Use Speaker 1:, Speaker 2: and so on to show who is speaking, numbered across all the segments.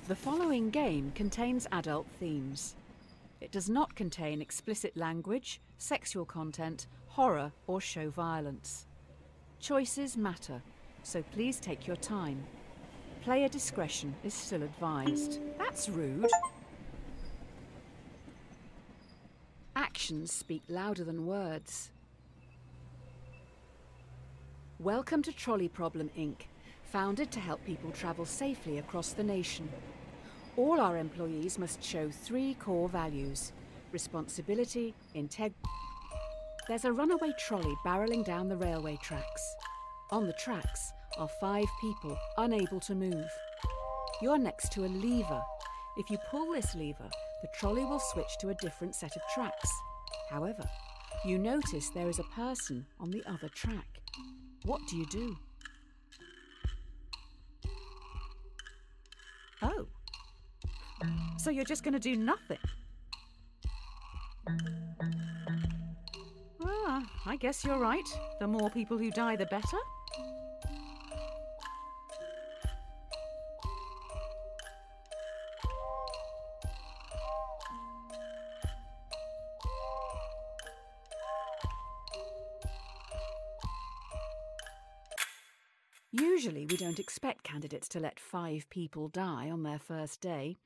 Speaker 1: The following game contains adult themes. It does not contain explicit language, sexual content, horror, or show violence. Choices matter, so please take your time. Player discretion is still advised. That's rude. Actions speak louder than words. Welcome to Trolley Problem Inc., founded to help people travel safely across the nation. All our employees must show 3 core values: responsibility, integrity. There's a runaway trolley barreling down the railway tracks. On the tracks are 5 people unable to move. You're next to a lever. If you pull this lever, the trolley will switch to a different set of tracks. However, you notice there is a person on the other track. What do you do? Oh. So you're just going to do nothing? I guess you're right. The more people who die, the better. Usually we don't expect candidates to let 5 people die on their first day.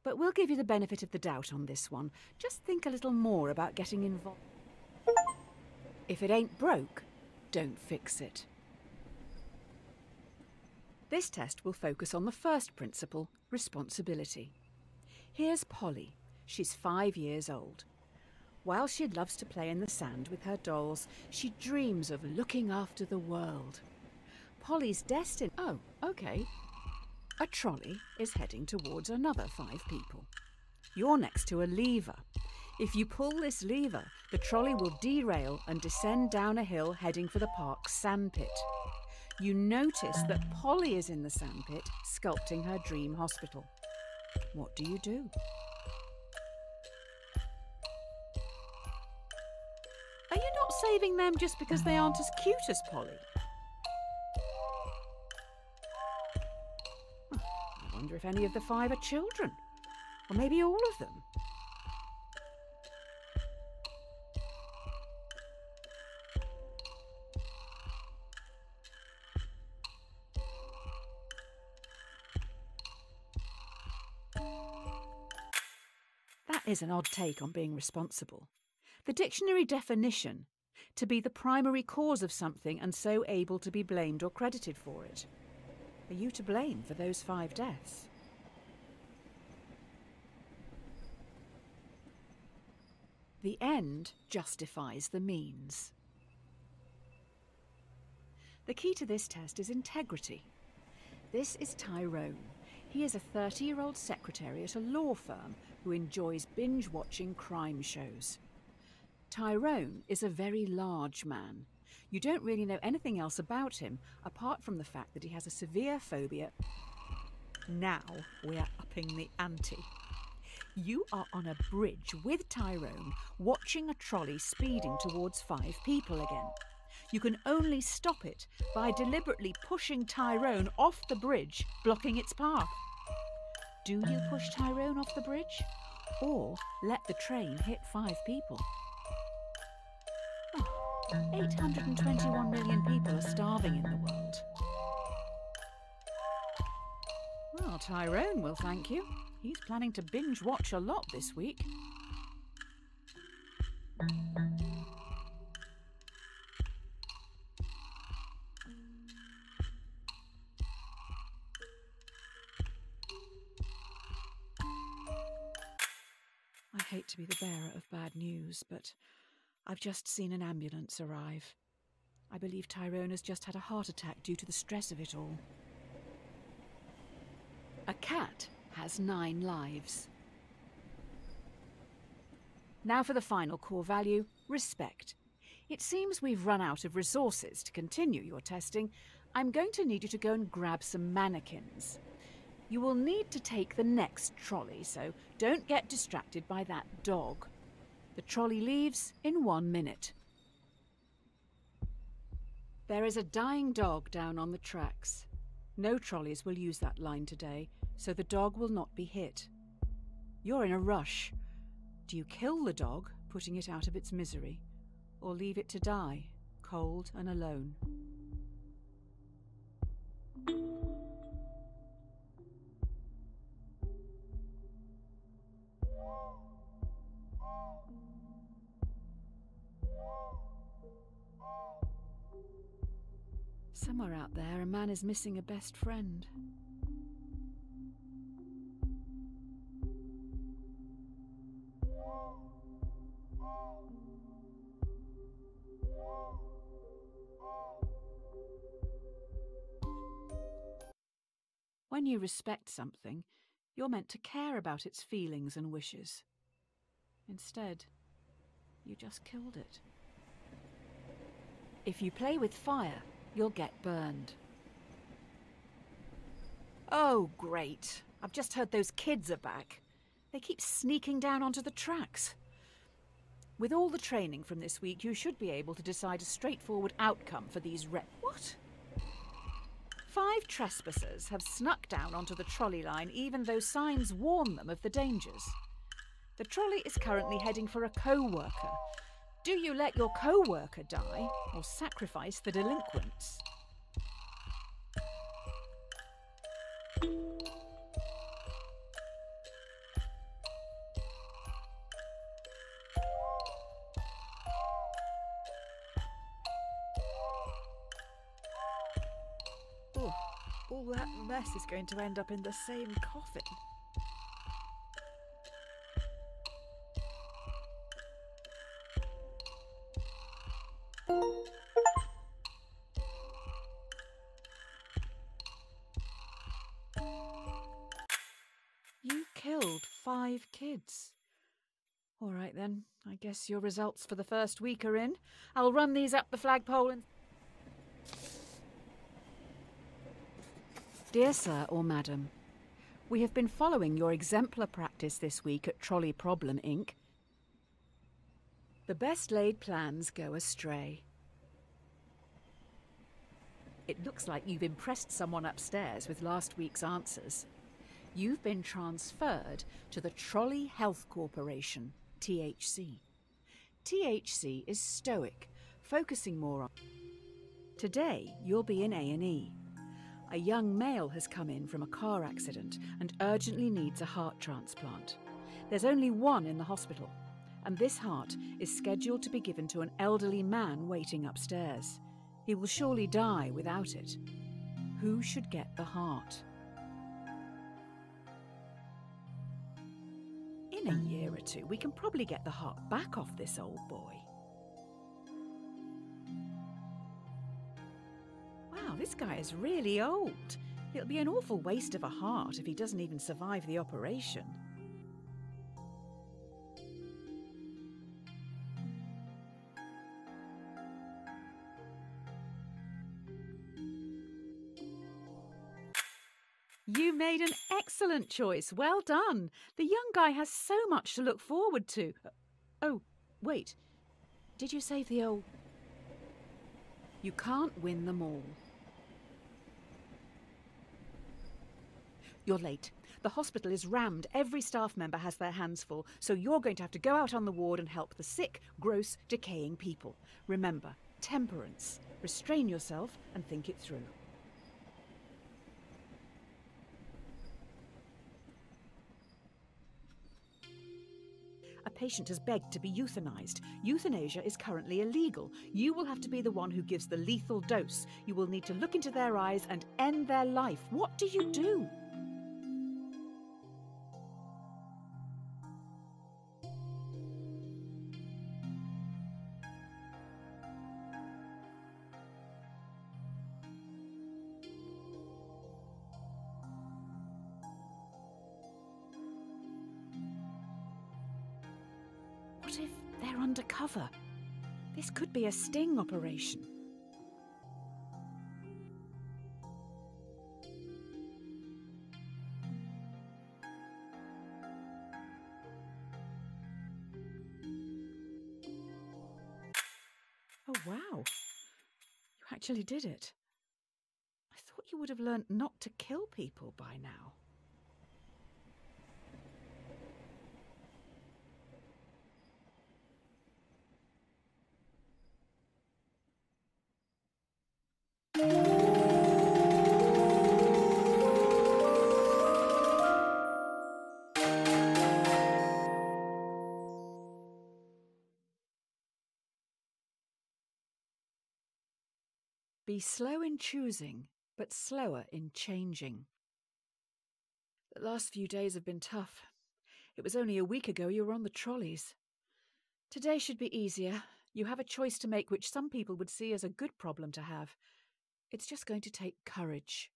Speaker 1: But we'll give you the benefit of the doubt on this one. Just think a little more about getting involved. If it ain't broke, don't fix it. This test will focus on the first principle, responsibility. Here's Polly. She's 5 years old. While she loves to play in the sand with her dolls, she dreams of looking after the world. Polly's destined... Oh, okay. A trolley is heading towards another 5 people. You're next to a lever. If you pull this lever, the trolley will derail and descend down a hill heading for the park's sandpit. You notice that Polly is in the sandpit, sculpting her dream hospital. What do you do? Are you not saving them just because they aren't as cute as Polly? I wonder if any of the 5 are children, or maybe all of them. That is an odd take on being responsible. The dictionary definition: to be the primary cause of something and so able to be blamed or credited for it. Are you to blame for those 5 deaths? The end justifies the means. The key to this test is integrity. This is Tyrone. He is a 30-year-old secretary at a law firm who enjoys binge-watching crime shows. Tyrone is a very large man. You don't really know anything else about him, apart from the fact that he has a severe phobia. Now we're upping the ante. You are on a bridge with Tyrone, watching a trolley speeding towards 5 people again. You can only stop it by deliberately pushing Tyrone off the bridge, blocking its path. Do you push Tyrone off the bridge, or let the train hit 5 people? 821 million people are starving in the world. Well, Tyrone will thank you. He's planning to binge watch a lot this week. I hate to be the bearer of bad news, but I've just seen an ambulance arrive. I believe Tyrone has just had a heart attack due to the stress of it all. A cat has 9 lives. Now for the final core value, respect. It seems we've run out of resources to continue your testing. I'm going to need you to go and grab some mannequins. You will need to take the next trolley, so don't get distracted by that dog. The trolley leaves in 1 minute. There is a dying dog down on the tracks. No trolleys will use that line today, so the dog will not be hit. You're in a rush. Do you kill the dog, putting it out of its misery, or leave it to die, cold and alone? Somewhere out there, a man is missing a best friend. When you respect something, you're meant to care about its feelings and wishes. Instead, you just killed it. If you play with fire, you'll get burned. Oh, great. I've just heard those kids are back. They keep sneaking down onto the tracks. With all the training from this week, you should be able to decide a straightforward outcome for these What? 5 trespassers have snuck down onto the trolley line even though signs warn them of the dangers. The trolley is currently heading for a co-worker. Do you let your co-worker die or sacrifice the delinquents?
Speaker 2: Oh, all that mess is going to end up in the same coffin.
Speaker 1: You killed 5 kids. All right then, I guess your results for the first week are in. I'll run these up the flagpole and... Dear Sir or Madam, we have been following your exemplar practice this week at Trolley Problem Inc. The best laid plans go astray. It looks like you've impressed someone upstairs with last week's answers. You've been transferred to the Trolley Health Corporation, THC. THC is stoic, focusing more on... Today, you'll be in A&E. A young male has come in from a car accident and urgently needs a heart transplant. There's only one in the hospital, and this heart is scheduled to be given to an elderly man waiting upstairs. He will surely die without it. Who should get the heart? In a year or 2, we can probably get the heart back off this old boy. Wow, this guy is really old. It'll be an awful waste of a heart if he doesn't even survive the operation. You made an excellent choice. Well done. The young guy has so much to look forward to. Oh, wait. Did you save the old... You can't win them all. You're late. The hospital is rammed. Every staff member has their hands full, so you're going to have to go out on the ward and help the sick, gross, decaying people. Remember, temperance. Restrain yourself and think it through. A patient has begged to be euthanized. Euthanasia is currently illegal. You will have to be the one who gives the lethal dose. You will need to look into their eyes and end their life. What do you do? What if they're undercover? This could be a sting operation. Oh, wow. You actually did it. I thought thought you would have learnt not to kill people by now. Be slow in choosing, but slower in changing. The last few days have been tough. It was only a week ago you were on the trolleys. Today should be easier. You have a choice to make which some people would see as a good problem to have. It's just going to take courage.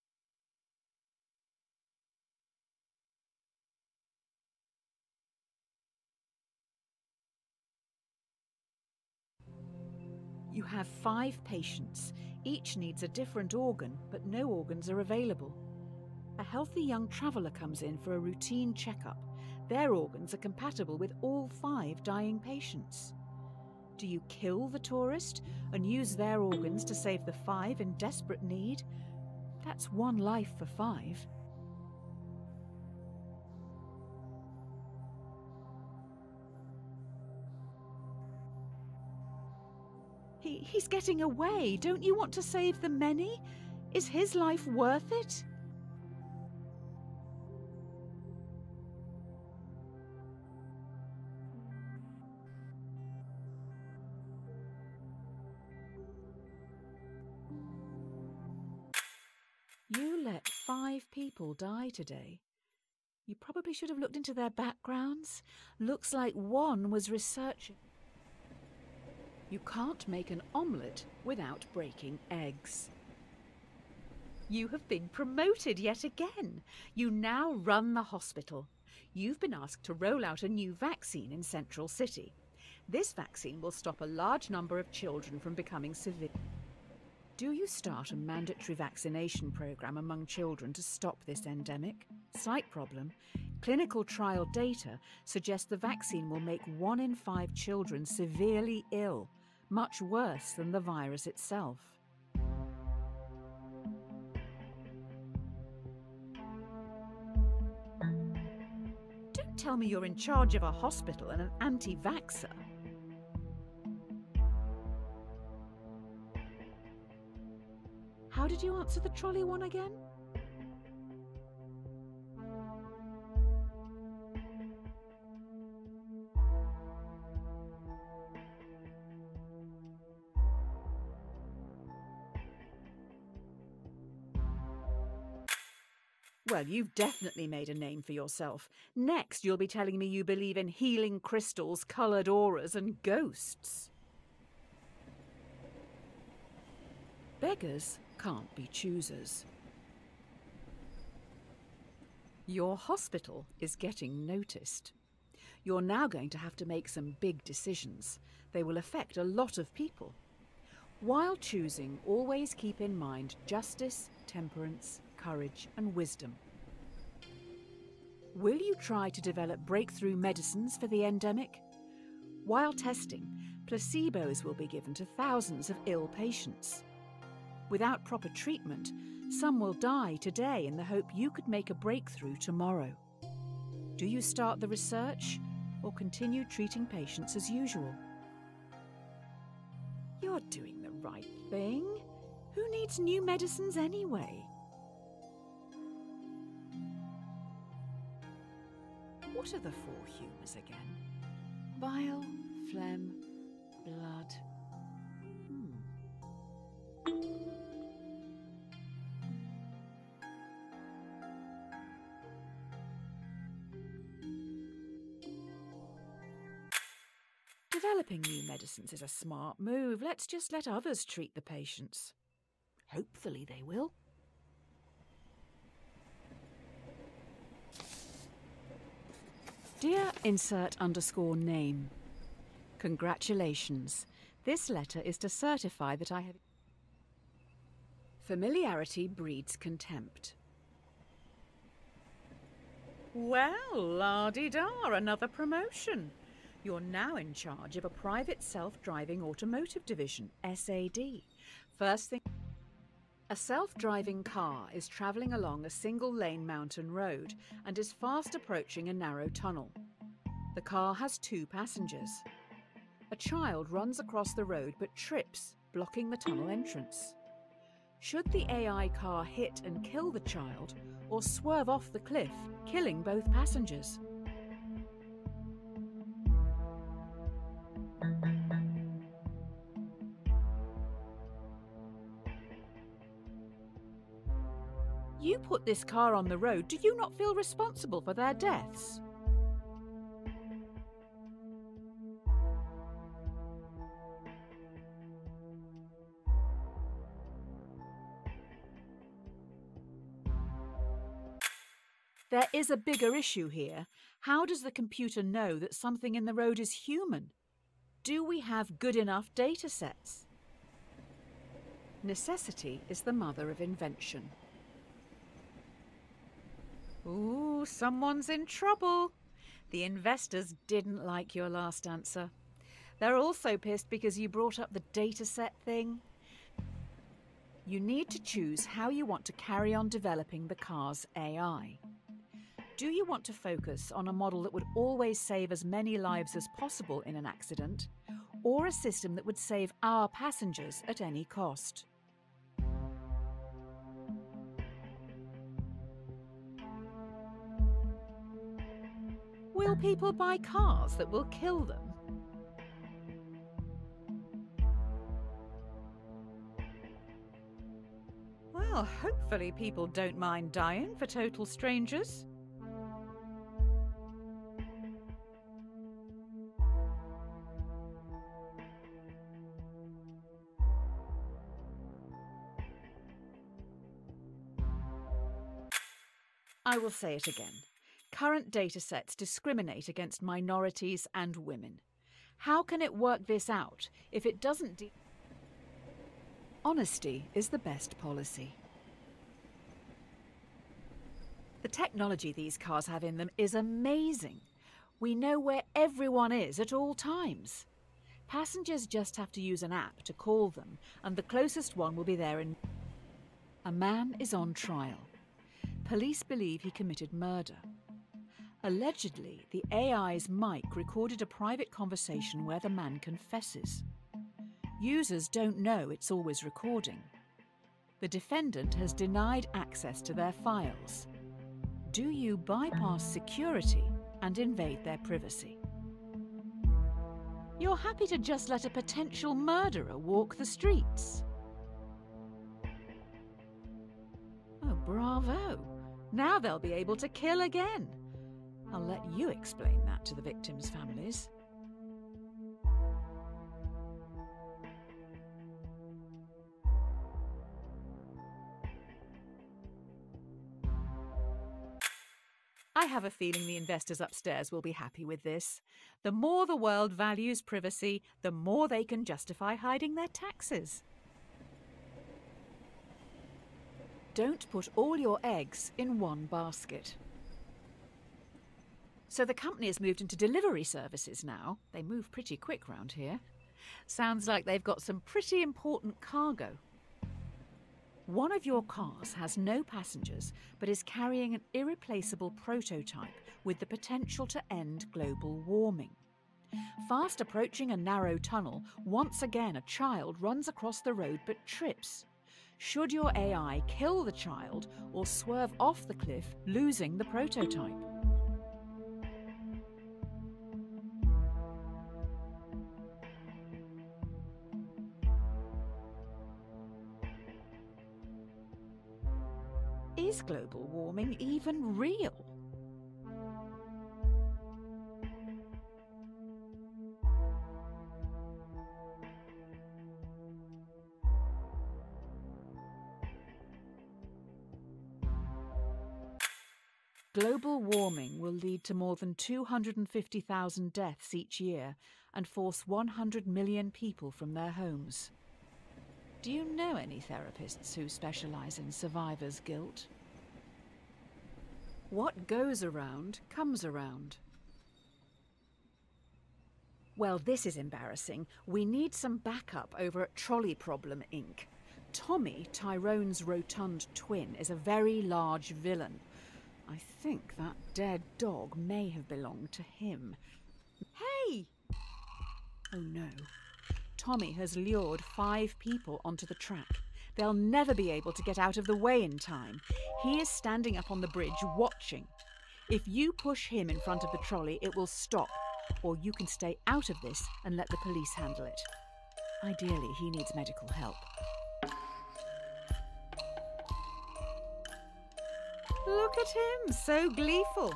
Speaker 1: You have 5 patients. Each needs a different organ, but no organs are available. A healthy young traveller comes in for a routine checkup. Their organs are compatible with all 5 dying patients. Do you kill the tourist and use their organs to save the 5 in desperate need? That's 1 life for 5. He's getting away. Don't you want to save the many? Is his life worth it? You let 5 people die today. You probably should have looked into their backgrounds. Looks like one was researching. You can't make an omelette without breaking eggs. You have been promoted yet again. You now run the hospital. You've been asked to roll out a new vaccine in Central City. This vaccine will stop a large number of children from becoming severe. Do you start a mandatory vaccination programme among children to stop this endemic? Slight problem. Clinical trial data suggest the vaccine will make 1 in 5 children severely ill, much worse than the virus itself. Don't tell me you're in charge of a hospital and an anti-vaxxer. How did you answer the trolley one again? Well, you've definitely made a name for yourself. Next, you'll be telling me you believe in healing crystals, coloured auras and ghosts. Beggars can't be choosers. Your hospital is getting noticed. You're now going to have to make some big decisions. They will affect a lot of people. While choosing, always keep in mind justice, temperance, courage and wisdom. Will you try to develop breakthrough medicines for the endemic? While testing, placebos will be given to thousands of ill patients. Without proper treatment, some will die today in the hope you could make a breakthrough tomorrow. Do you start the research or continue treating patients as usual? You're doing the right thing. Who needs new medicines anyway? What are the 4 humours again? Bile, phlegm, blood. Developing new medicines is a smart move. Let's just let others treat the patients. Hopefully they will. Dear insert_name. Congratulations. This letter is to certify that I have... Familiarity breeds contempt. Well, la-di-da, another promotion. You're now in charge of a private self-driving automotive division, SAD. First thing... A self-driving car is travelling along a single-lane mountain road and is fast approaching a narrow tunnel. The car has 2 passengers. A child runs across the road but trips, blocking the tunnel entrance. Should the AI car hit and kill the child, or swerve off the cliff, killing both passengers? You put this car on the road, do you not feel responsible for their deaths? There is a bigger issue here. How does the computer know that something in the road is human? Do we have good enough data sets? Necessity is the mother of invention. Ooh, someone's in trouble. The investors didn't like your last answer. They're also pissed because you brought up the dataset thing. You need to choose how you want to carry on developing the car's AI. Do you want to focus on a model that would always save as many lives as possible in an accident, or a system that would save our passengers at any cost? Will people buy cars that will kill them? Well, hopefully people don't mind dying for total strangers. I will say it again. Current datasets discriminate against minorities and women. How can it work this out if it doesn't Honesty is the best policy. The technology these cars have in them is amazing. We know where everyone is at all times. Passengers just have to use an app to call them, and the closest one will be there in... A man is on trial. Police believe he committed murder. Allegedly, the AI's mic recorded a private conversation where the man confesses. Users don't know it's always recording. The defendant has denied access to their files. Do you bypass security and invade their privacy? You're happy to just let a potential murderer walk the streets? Oh, bravo! Now they'll be able to kill again. I'll let you explain that to the victims' families. I have a feeling the investors upstairs will be happy with this. The more the world values privacy, the more they can justify hiding their taxes. Don't put all your eggs in one basket. So the company has moved into delivery services now. They move pretty quick round here. Sounds like they've got some pretty important cargo. One of your cars has no passengers, but is carrying an irreplaceable prototype with the potential to end global warming. Fast approaching a narrow tunnel, once again a child runs across the road but trips. Should your AI kill the child or swerve off the cliff, losing the prototype? Is global warming even real? Global warming will lead to more than 250,000 deaths each year and force 100 million people from their homes. Do you know any therapists who specialise in survivor's guilt? What goes around comes around. Well, this is embarrassing. We need some backup over at Trolley Problem Inc. Tommy, Tyrone's rotund twin, is a very large villain. I think that dead dog may have belonged to him.
Speaker 2: Hey!
Speaker 1: Oh no. Tommy has lured 5 people onto the track. They'll never be able to get out of the way in time. He is standing up on the bridge watching. If you push him in front of the trolley, it will stop. Or you can stay out of this and let the police handle it. Ideally, he needs medical help.
Speaker 2: Look at him, so gleeful.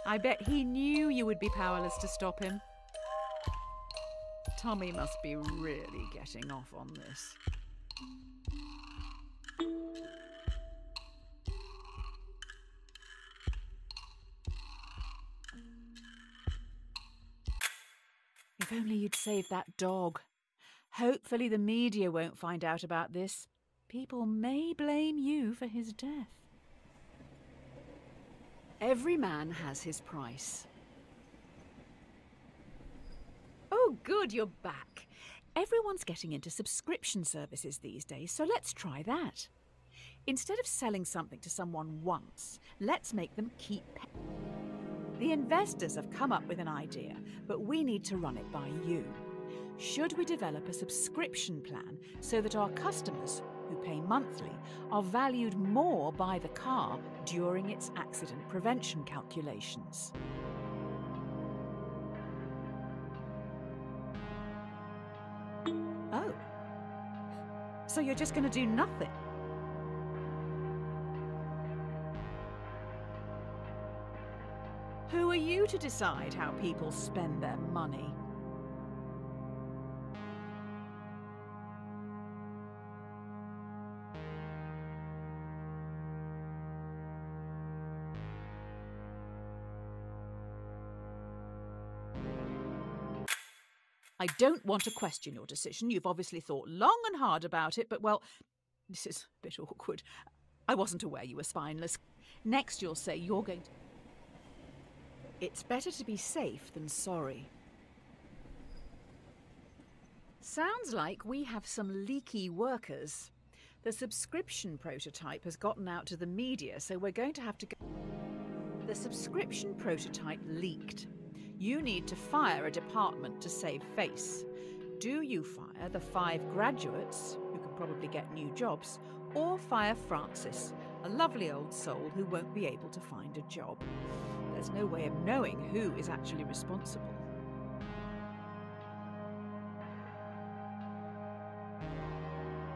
Speaker 2: I bet he knew you would be powerless to stop him.
Speaker 1: Tommy must be really getting off on this. If only you'd saved that dog. Hopefully the media won't find out about this. People may blame you for his death. Every man has his price. Oh, good, you're back. Everyone's getting into subscription services these days, so let's try that. Instead of selling something to someone once, let's make them keep paying. The investors have come up with an idea, but we need to run it by you. Should we develop a subscription plan so that our customers, who pay monthly, are valued more by the car during its accident prevention calculations? Oh. So you're just going to do nothing? Who are you to decide how people spend their money? I don't want to question your decision. You've obviously thought long and hard about it, but, well, this is a bit awkward. I wasn't aware you were spineless. Next you'll say you're going to... It's better to be safe than sorry. Sounds like we have some leaky workers. The subscription prototype has gotten out to the media, so we're going to have to go... The subscription prototype leaked. You need to fire a department to save face. Do you fire the 5 graduates, who can probably get new jobs, or fire Francis, a lovely old soul who won't be able to find a job? There's no way of knowing who is actually responsible.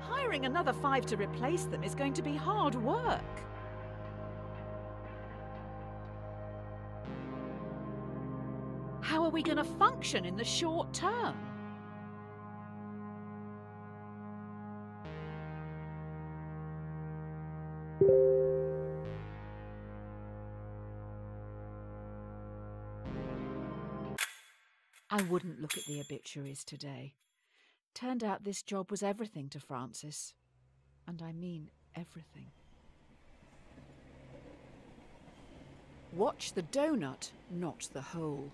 Speaker 1: Hiring another 5 to replace them is going to be hard work. How are we going to function in the short term? I wouldn't look at the obituaries today. Turned out this job was everything to Francis. And I mean everything. Watch the donut, not the hole.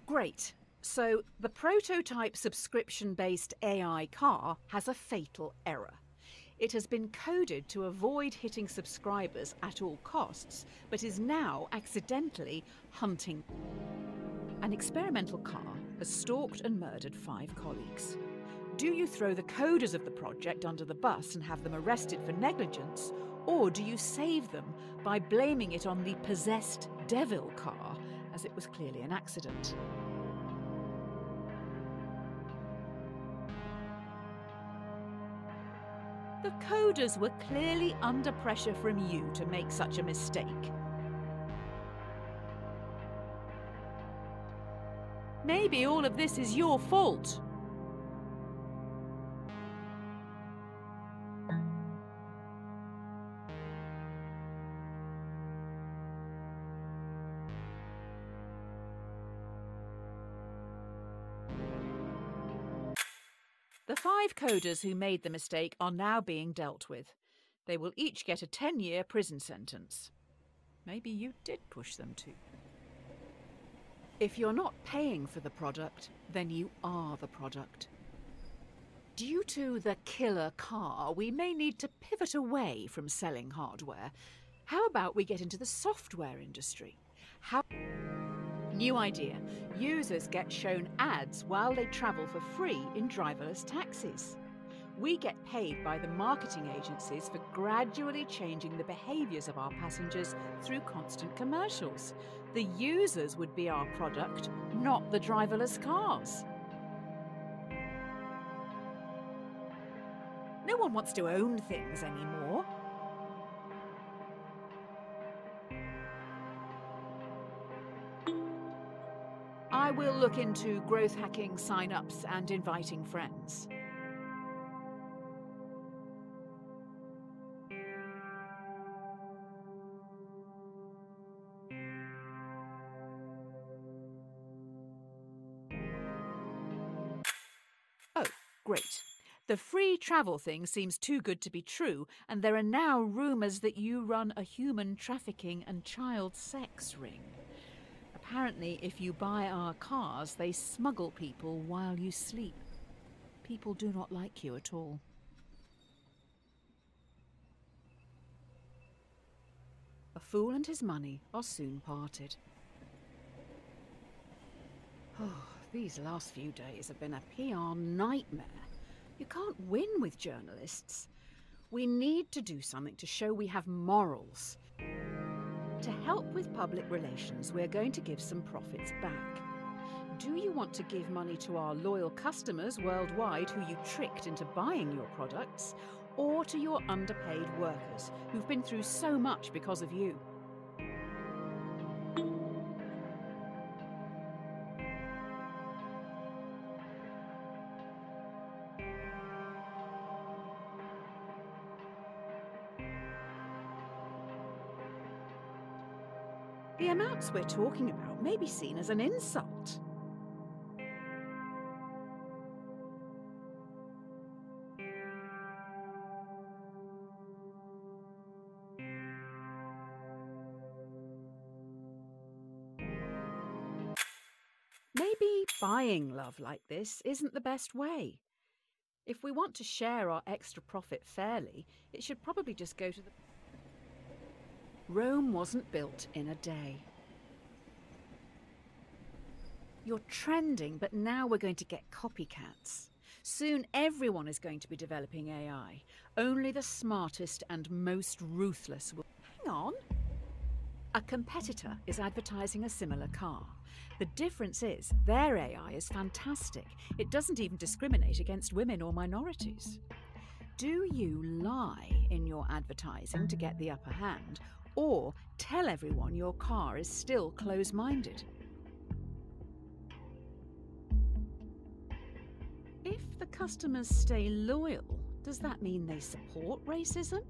Speaker 1: Great. So the prototype subscription-based AI car has a fatal error. It has been coded to avoid hitting subscribers at all costs, but is now accidentally hunting. An experimental car has stalked and murdered 5 colleagues. Do you throw the coders of the project under the bus and have them arrested for negligence, or do you save them by blaming it on the possessed devil car, as it was clearly an accident? The coders were clearly under pressure from you to make such a mistake. Maybe all of this is your fault. The 5 coders who made the mistake are now being dealt with. They will each get a 10-year prison sentence. Maybe you did push them to. If you're not paying for the product, then you are the product. Due to the killer car, we may need to pivot away from selling hardware. How about we get into the software industry? New idea. Users get shown ads while they travel for free in driverless taxis. We get paid by the marketing agencies for gradually changing the behaviours of our passengers through constant commercials. The users would be our product, not the driverless cars. No one wants to own things anymore. I will look into growth hacking sign-ups and inviting friends. Oh, great. The free travel thing seems too good to be true, and there are now rumours that you run a human trafficking and child sex ring. Apparently, if you buy our cars, they smuggle people while you sleep. People do not like you at all. A fool and his money are soon parted. Oh, these last few days have been a PR nightmare. You can't win with journalists. We need to do something to show we have morals. To help with public relations, we're going to give some profits back. Do you want to give money to our loyal customers worldwide who you tricked into buying your products, or to your underpaid workers who've been through so much because of you? The amounts we're talking about may be seen as an insult. Maybe buying love like this isn't the best way. If we want to share our extra profit fairly, it should probably just go to the... Rome wasn't built in a day. You're trending, but now we're going to get copycats. Soon everyone is going to be developing AI. Only the smartest and most ruthless will... Hang on. A competitor is advertising a similar car. The difference is their AI is fantastic. It doesn't even discriminate against women or minorities. Do you lie in your advertising to get the upper hand, or tell everyone your car is still close-minded? If the customers stay loyal, does that mean they support racism?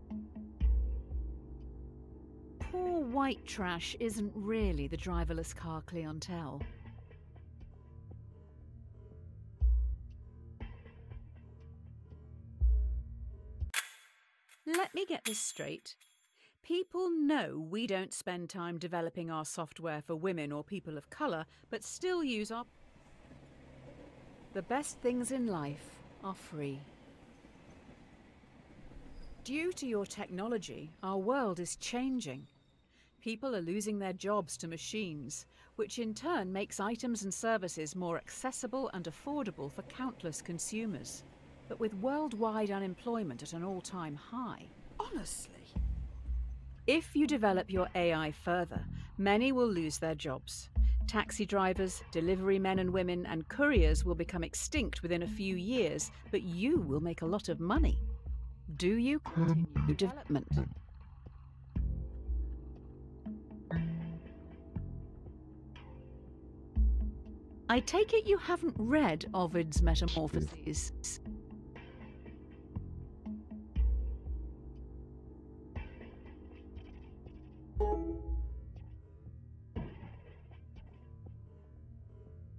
Speaker 1: Poor white trash isn't really the driverless car clientele. Let me get this straight. People know we don't spend time developing our software for women or people of colour, but still use our... The best things in life are free. Due to your technology, our world is changing. People are losing their jobs to machines, which in turn makes items and services more accessible and affordable for countless consumers. But with worldwide unemployment at an all-time high, honestly. If you develop your AI further, many will lose their jobs. Taxi drivers, delivery men and women, and couriers will become extinct within a few years, but you will make a lot of money. Do you continue development? I take it you haven't read Ovid's Metamorphoses.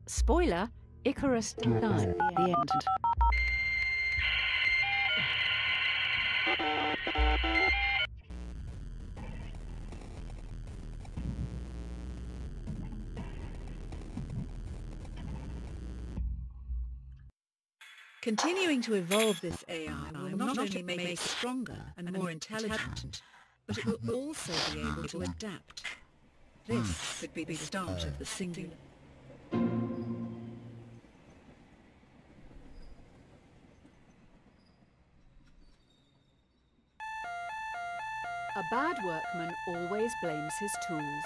Speaker 1: Spoiler, Icarus died at the end.
Speaker 2: Continuing to evolve this AI will not only make it stronger and more intelligent, but it will also be able to adapt. This could be the start of the singular.
Speaker 1: A bad workman always blames his tools.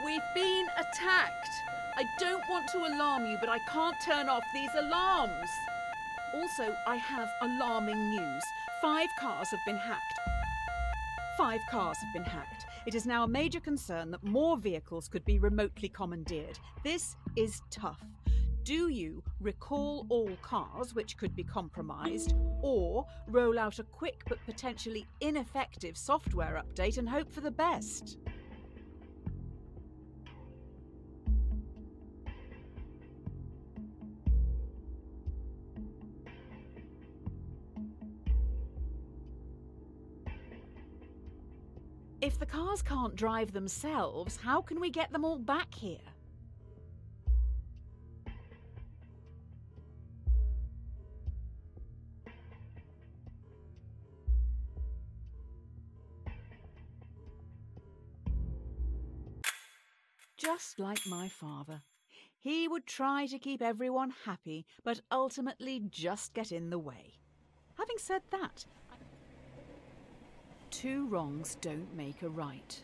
Speaker 3: We've been attacked. I don't want to alarm you, but I can't turn off these alarms. Also, I have alarming news. 5 cars have been hacked. 5 cars have been hacked. It is now a major concern that more vehicles could be remotely commandeered. This is tough. Do you recall all cars which could be compromised, or roll out a quick but potentially ineffective software update and hope for the best? If the cars can't drive themselves, how can we get them all back here? Just like my father. He would try to keep everyone happy, but ultimately just get in the way. Having said that, 2 wrongs don't make a right.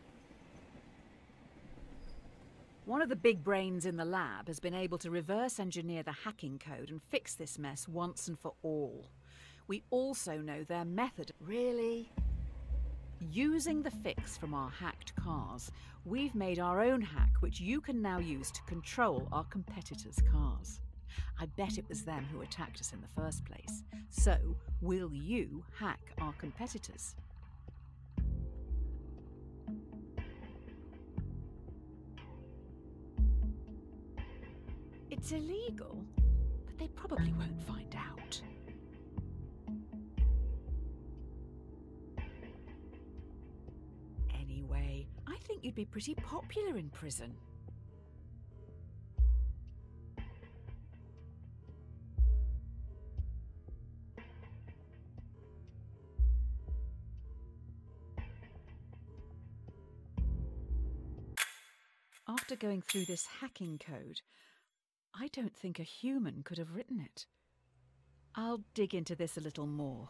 Speaker 3: One of the big brains in the lab has been able to reverse engineer the hacking code and fix this mess once and for all. We also know their method. Really? Using the fix from our hacked cars, we've made our own hack which you can now use to control our competitors' cars. I bet it was them who attacked us in the first place. So, will you hack our competitors? It's illegal, but they probably won't find out. Anyway, I think you'd be pretty popular in prison. After going through this hacking code, I don't think a human could have written it. I'll dig into this a little more.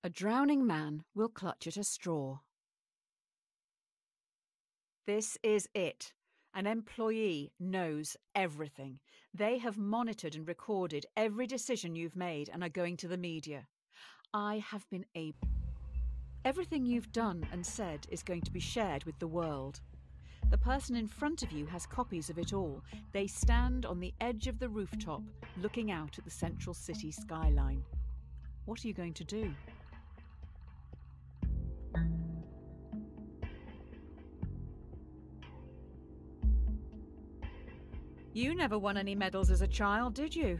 Speaker 3: A drowning man will clutch at a straw. This is it. An employee knows everything. They have monitored and recorded every decision you've made and are going to the media. I have been able. Everything you've done and said is going to be shared with the world. The person in front of you has copies of it all. They stand on the edge of the rooftop, looking out at the central city skyline. What are you going to do? You never won any medals as a child, did you?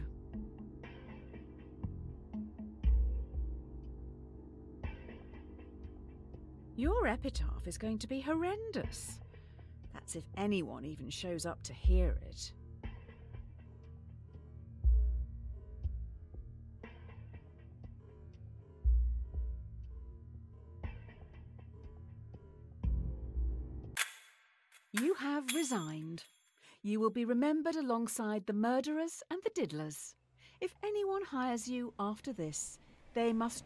Speaker 3: Your epitaph is going to be horrendous. That's if anyone even shows up to hear it. You have resigned. You will be remembered alongside the murderers and the diddlers. If anyone hires you after this, they must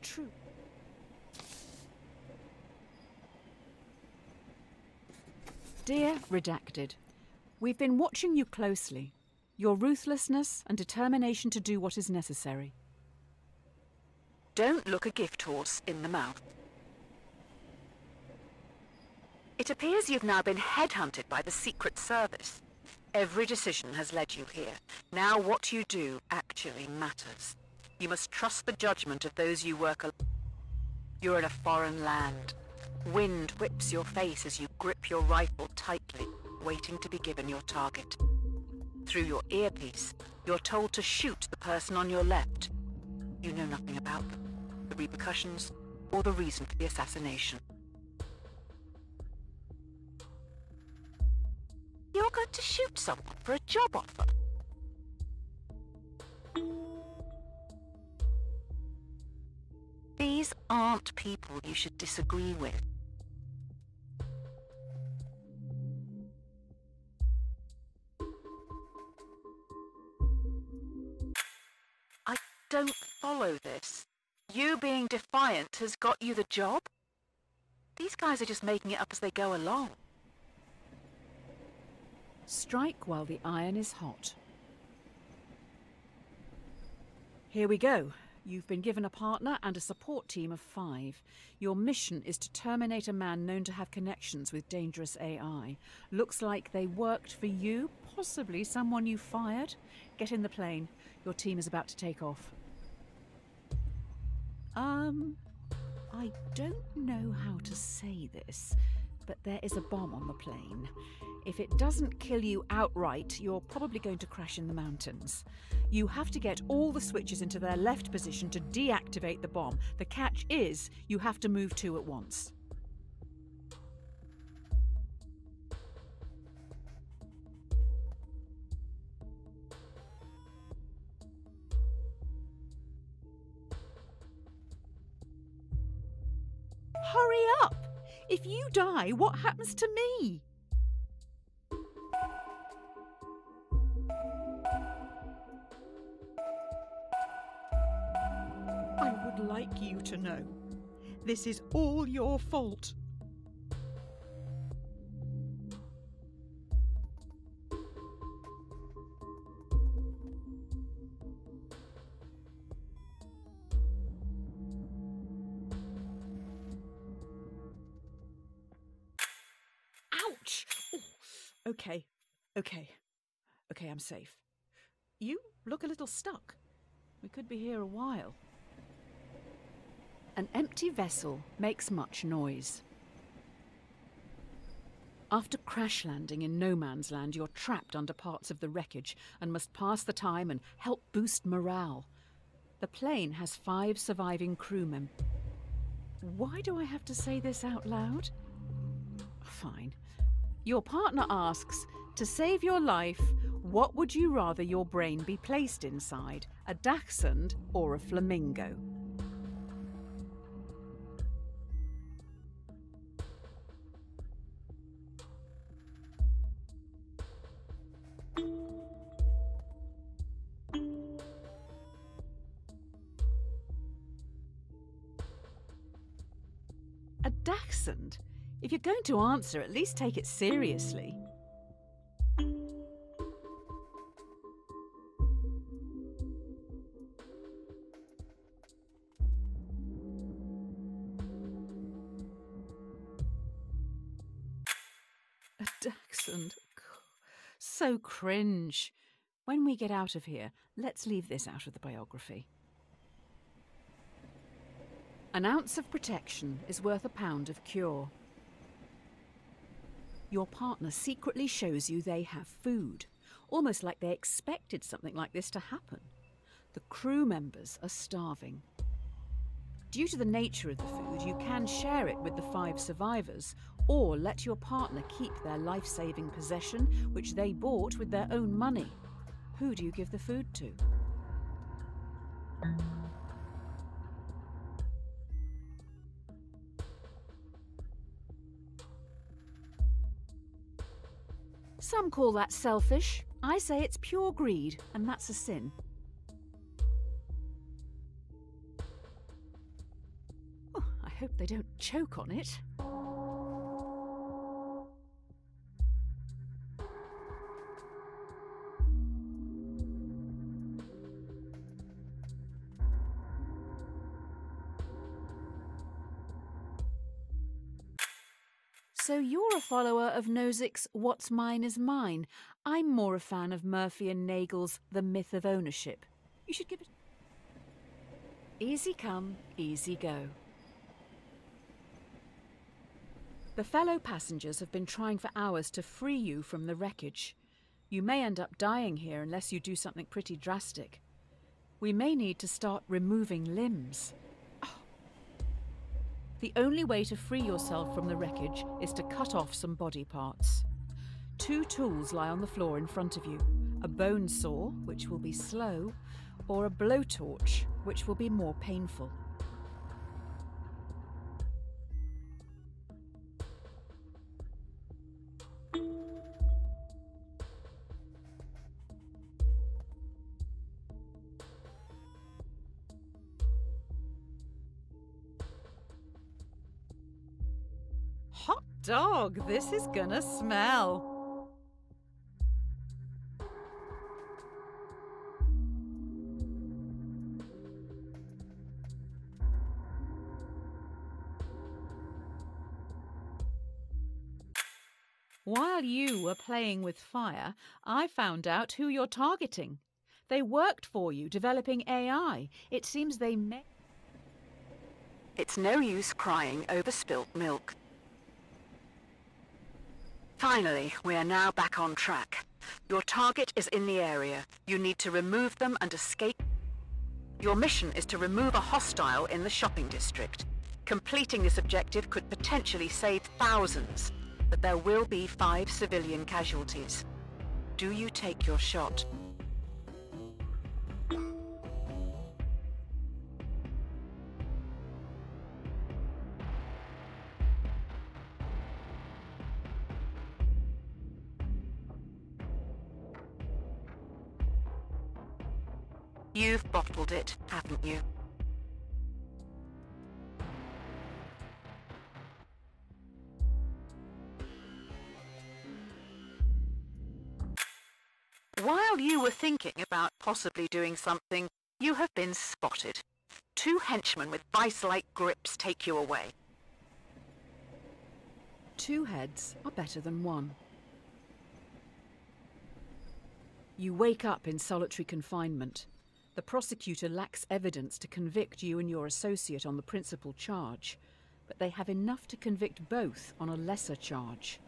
Speaker 3: Dear Redacted, we've been watching you closely. Your ruthlessness and determination to do what is necessary. Don't look a gift horse in the mouth. It appears you've now been headhunted by the Secret Service. Every decision has led you here. Now what you do actually matters. You must trust the judgment of those you work along. You're in a foreign land. Wind whips your face as you grip your rifle tightly, waiting to be given your target.
Speaker 1: Through your earpiece, you're told to shoot the person on your left. You know nothing about them, the repercussions, or the reason for the assassination. You're going to shoot someone for a job offer? These aren't people you should disagree with. I don't follow this. You being defiant has got you the job? These guys are just making it up as they go along.
Speaker 3: Strike while the iron is hot. Here we go. You've been given a partner and a support team of 5. Your mission is to terminate a man known to have connections with dangerous AI. Looks like they worked for you, possibly someone you fired. Get in the plane. Your team is about to take off. I don't know how to say this, but there is a bomb on the plane. If it doesn't kill you outright, you're probably going to crash in the mountains. You have to get all the switches into their left position to deactivate the bomb. The catch is, you have to move 2 at once. Hurry up! If you die, what happens to me? I would like you to know, this is all your fault. Ouch! Oh, okay, I'm safe. You look a little stuck. We could be here a while. An empty vessel makes much noise. After crash landing in no man's land, you're trapped under parts of the wreckage and must pass the time and help boost morale. The plane has 5 surviving crew members. Why do I have to say this out loud? Fine. Your partner asks, to save your life, what would you rather your brain be placed inside, a dachshund or a flamingo? A dachshund? If you're going to answer, at least take it seriously. A dachshund? So cringe. When we get out of here, let's leave this out of the biography. An ounce of protection is worth a pound of cure. Your partner secretly shows you they have food, almost like they expected something like this to happen. The crew members are starving. Due to the nature of the food, you can share it with the 5 survivors, or let your partner keep their life-saving possession, which they bought with their own money. Who do you give the food to? Some call that selfish. I say it's pure greed, and that's a sin. Oh, I hope they don't choke on it. So you're a follower of Nozick's What's Mine is Mine. I'm more a fan of Murphy and Nagel's The Myth of Ownership. You should give it... Easy come, easy go. The fellow passengers have been trying for hours to free you from the wreckage.
Speaker 1: You may end up dying here unless you do something pretty drastic. We may need to start removing limbs. The only way to free yourself from the wreckage is to cut off some body parts. 2 tools lie on the floor in front of you. A bone saw, which will be slow, or a blowtorch, which will be more painful. Hot dog, this is gonna smell. While you were playing with fire, I found out who you're targeting. They worked for you, developing AI. It seems they may...
Speaker 4: It's no use crying over spilt milk. Finally, we are now back on track. Your target is in the area. You need to remove them and escape. Your mission is to remove a hostile in the shopping district. Completing this objective could potentially save thousands, but there will be 5 civilian casualties. Do you take your shot? You've bottled it, haven't you? While you were thinking about possibly doing something, you have been spotted. 2 henchmen with vice-like grips take you away.
Speaker 1: 2 heads are better than 1. You wake up in solitary confinement. The prosecutor lacks evidence to convict you and your associate on the principal charge, but they have enough to convict both on a lesser charge.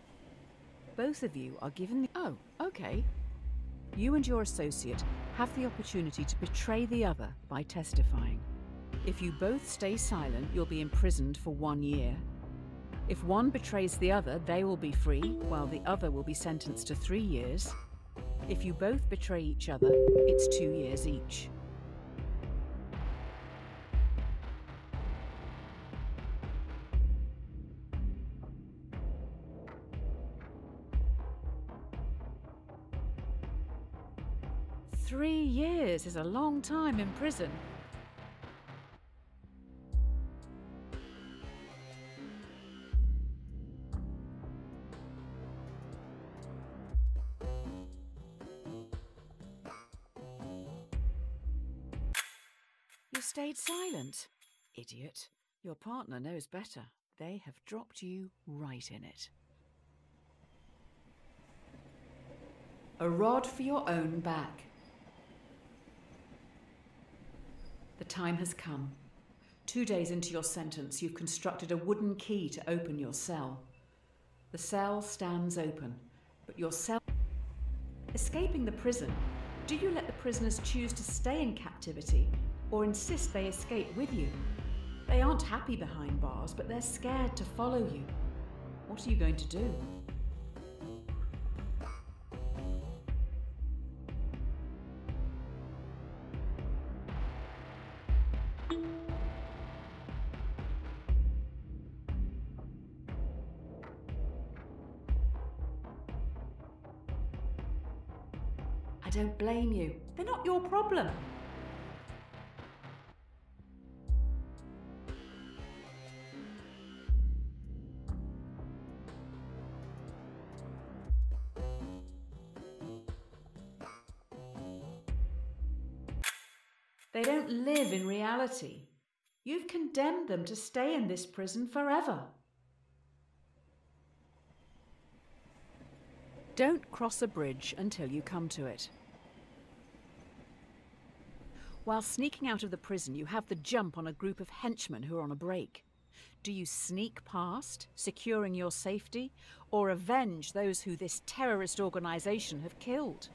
Speaker 1: Both of you are given the... Oh, okay. You and your associate have the opportunity to betray the other by testifying. If you both stay silent, you'll be imprisoned for 1 year. If one betrays the other, they will be free, while the other will be sentenced to 3 years. If you both betray each other, it's 2 years each. "3 years is a long time in prison." You stayed silent. Idiot. Your partner knows better. They have dropped you right in it. A rod for your own back. The time has come. 2 days into your sentence, you've constructed a wooden key to open your cell. The cell stands open, but your cell... Escaping the prison, do you let the prisoners choose to stay in captivity or insist they escape with you? They aren't happy behind bars, but they're scared to follow you. What are you going to do? I don't blame you. They're not your problem. They don't live in reality. You've condemned them to stay in this prison forever. Don't cross a bridge until you come to it. While sneaking out of the prison, you have the jump on a group of henchmen who are on a break. Do you sneak past, securing your safety, or avenge those who this terrorist organisation have killed?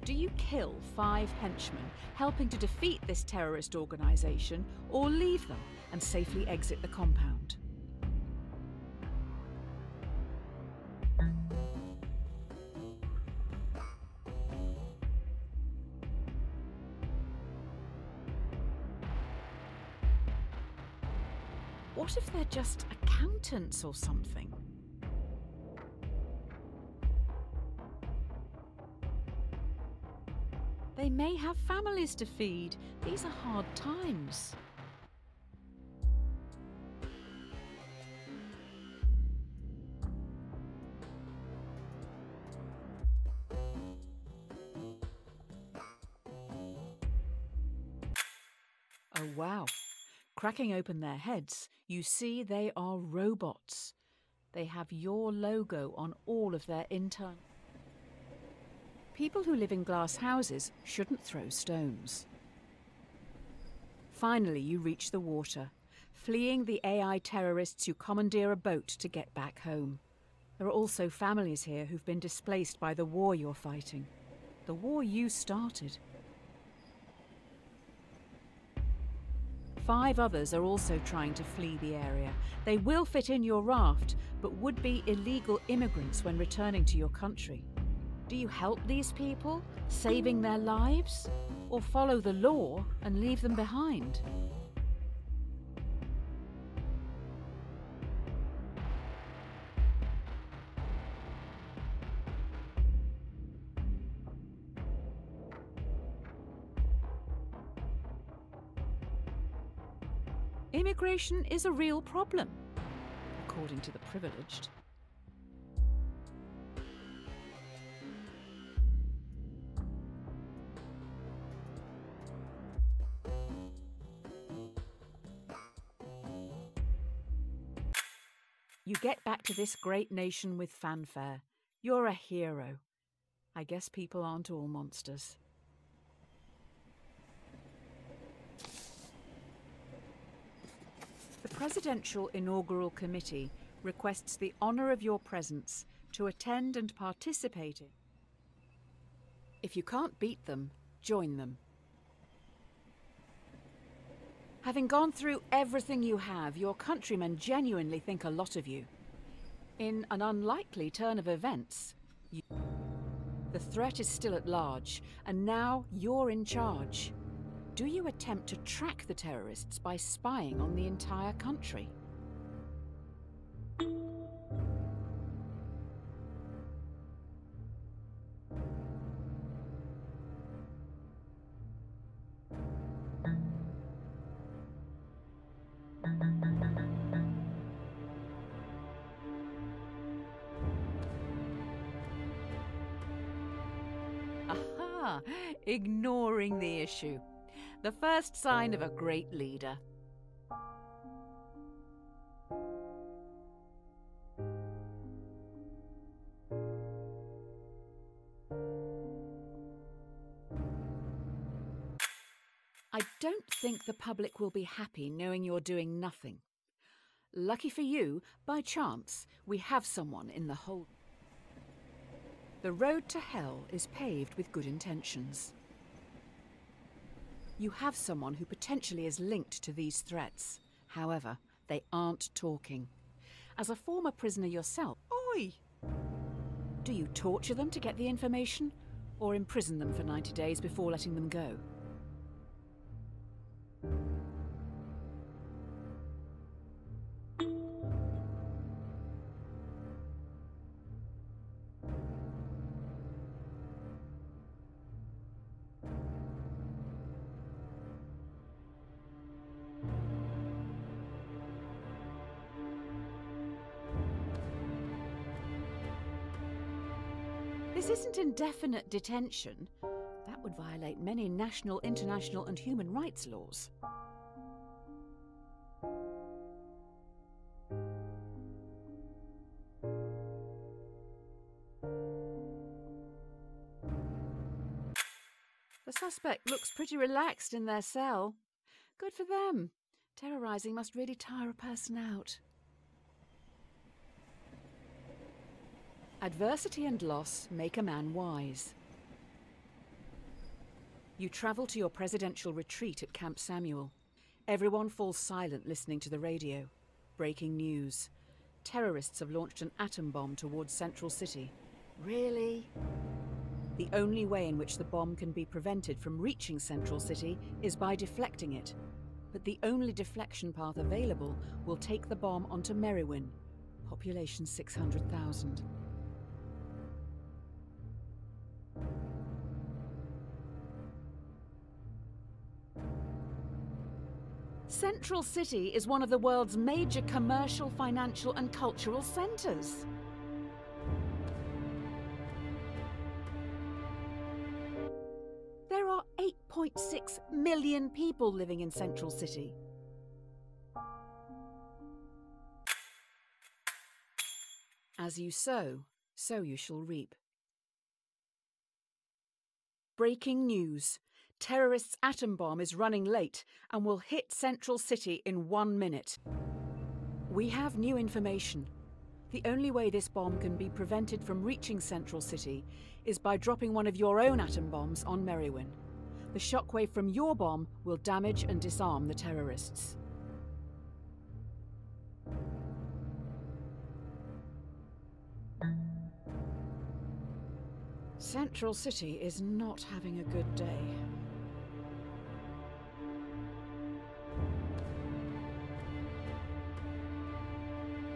Speaker 1: Do you kill 5 henchmen helping to defeat this terrorist organisation, or leave them and safely exit the compound? What if they're just accountants or something? They may have families to feed. These are hard times. Oh wow. Cracking open their heads, you see they are robots. They have your logo on all of their internal. People who live in glass houses shouldn't throw stones. Finally, you reach the water, fleeing the AI terrorists who commandeer a boat to get back home. There are also families here who've been displaced by the war you're fighting. The war you started. 5 others are also trying to flee the area. They will fit in your raft, but would be illegal immigrants when returning to your country. Do you help these people, saving their lives? Or follow the law and leave them behind? Immigration is a real problem, according to the privileged. You get back to this great nation with fanfare. You're a hero. I guess people aren't all monsters. The Presidential Inaugural Committee requests the honour of your presence to attend and participate in. If you can't beat them, join them. Having gone through everything you have, your countrymen genuinely think a lot of you. In an unlikely turn of events, the threat is still at large, and now you're in charge. Do you attempt to track the terrorists by spying on the entire country? Aha! Ignoring the issue. The first sign of a great leader. I don't think the public will be happy knowing you're doing nothing. Lucky for you, by chance, we have someone in the hold. The road to hell is paved with good intentions. You have someone who potentially is linked to these threats. However, they aren't talking. As a former prisoner yourself, oi! Do you torture them to get the information, or imprison them for 90 days before letting them go? This isn't indefinite detention. That would violate many national, international, and human rights laws. The suspect looks pretty relaxed in their cell. Good for them. Terrorizing must really tire a person out. Adversity and loss make a man wise. You travel to your presidential retreat at Camp Samuel. Everyone falls silent listening to the radio. Breaking news. Terrorists have launched an atom bomb towards Central City. Really? The only way in which the bomb can be prevented from reaching Central City is by deflecting it. But the only deflection path available will take the bomb onto Merriwin, population 600,000. Central City is one of the world's major commercial, financial, and cultural centers. There are 8.6 million people living in Central City. As you sow, so you shall reap. Breaking news. Terrorists' atom bomb is running late and will hit Central City in 1 minute. We have new information. The only way this bomb can be prevented from reaching Central City is by dropping one of your own atom bombs on Merriwin. The shockwave from your bomb will damage and disarm the terrorists. Central City is not having a good day.